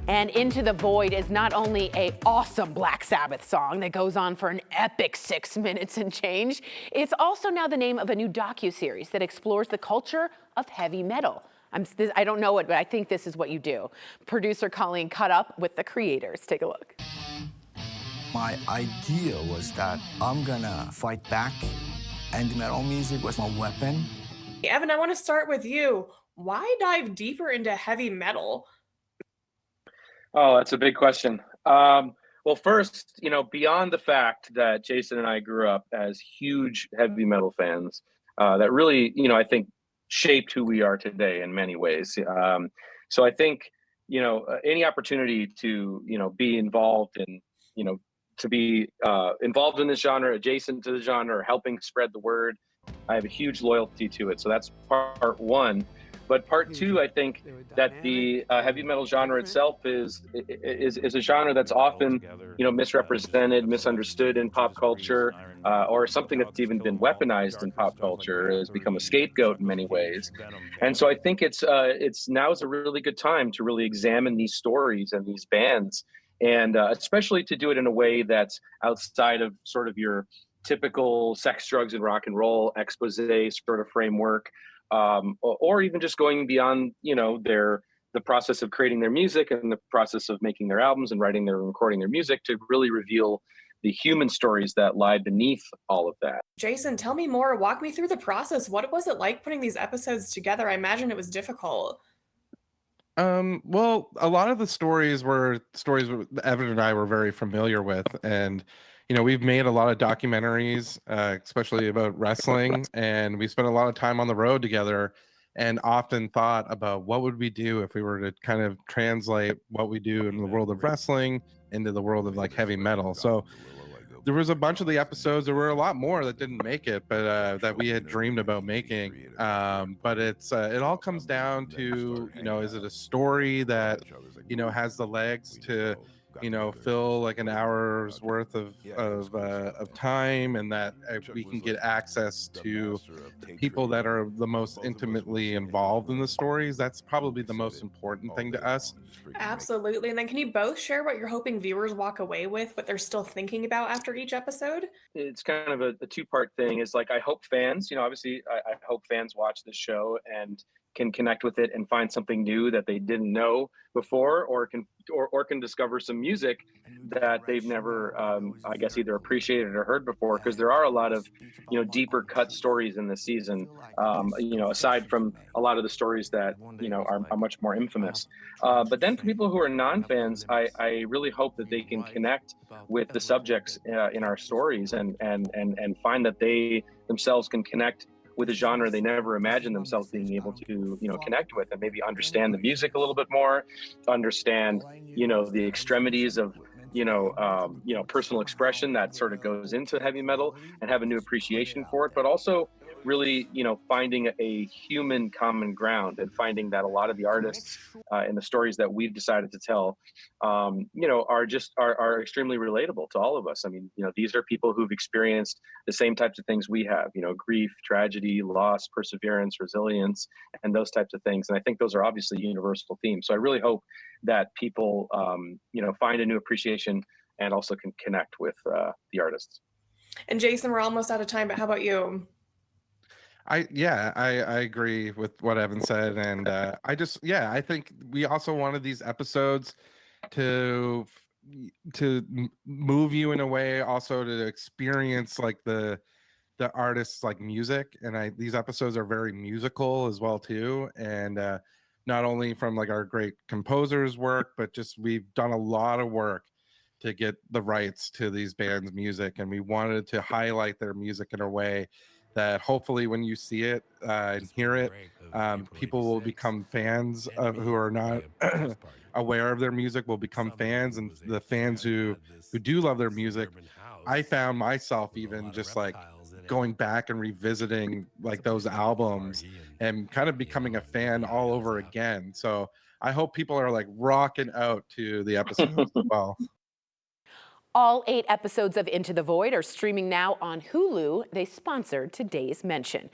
And Into the Void is not only an awesome Black Sabbath song that goes on for an epic 6 minutes and change, it's also now the name of a new docuseries that explores the culture of heavy metal. I don't know it, but I think this is what you do. Producer Colleen caught up with the creators. Take a look. My idea was that I'm gonna fight back, and metal music was my weapon. Evan, I want to start with you. Why dive deeper into heavy metal? Oh, that's a big question. Well, first, beyond the fact that Jason and I grew up as huge heavy metal fans, that really, I think shaped who we are today in many ways. So I think, any opportunity to, be involved in, to be involved in this genre, adjacent to the genre, or helping spread the word, I have a huge loyalty to it. So that's part one. But part two, I think that the heavy metal genre itself is a genre that's often, misrepresented, misunderstood in pop culture, or something that's even been weaponized in pop culture, has become a scapegoat in many ways. And so I think it's now is a really good time to really examine these stories and these bands, and especially to do it in a way that's outside of sort of your typical sex, drugs, and rock and roll expose sort of framework. Or even just going beyond, the process of creating their music and the process of making their albums and writing their and recording their music, to really reveal the human stories that lie beneath all of that. Jason, tell me more. Walk me through the process. What was it like putting these episodes together? I imagine it was difficult. Well, a lot of the stories were stories Evan and I were very familiar with, and we've made a lot of documentaries, especially about wrestling, and we spent a lot of time on the road together, and often thought about what would we do if we were to kind of translate what we do in the world of wrestling into the world of like heavy metal. So there was a bunch of the episodes. There were a lot more that didn't make it, but that we had dreamed about making. But it all comes down to, is it a story that, has the legs to, fill like an hour's worth of time, and that we can get access to people that are the most intimately involved in the stories. That's probably the most important thing to us. Absolutely. And then can you both share what you're hoping viewers walk away with, what they're still thinking about after each episode? It's kind of a two-part thing. Is like, I hope fans, obviously I hope fans watch this show and can connect with it and find something new that they didn't know before, or can discover some music that they've never, I guess, either appreciated or heard before. Because there are a lot of, deeper cut stories in this season, aside from a lot of the stories that, are much more infamous. But then for people who are non-fans, I really hope that they can connect with the subjects in our stories, and find that they themselves can connect with a genre they never imagined themselves being able to, connect with, and maybe understand the music a little bit more, understand, the extremities of, personal expression that sort of goes into heavy metal, and have a new appreciation for it, but also really, finding a human common ground, and finding that a lot of the artists and the stories that we've decided to tell, are extremely relatable to all of us. I mean, these are people who've experienced the same types of things we have, grief, tragedy, loss, perseverance, resilience, and those types of things. And I think those are obviously universal themes. So I really hope that people, find a new appreciation, and also can connect with the artists. And Jason, we're almost out of time, but how about you? I agree with what Evan said, and I think we also wanted these episodes to move you in a way, also to experience like the artist's like music, and these episodes are very musical as well too, and not only from like our great composers' work, but just we've done a lot of work to get the rights to these bands' music, and we wanted to highlight their music in a way that hopefully when you see it and hear it, people will become fans of, who are not aware of their music will become fans, and the fans who do love their music, I found myself even just like going back and revisiting like those albums and kind of becoming a fan all over again. So I hope people are like rocking out to the episodes as well. All 8 episodes of Into the Void are streaming now on Hulu. They sponsored today's mention.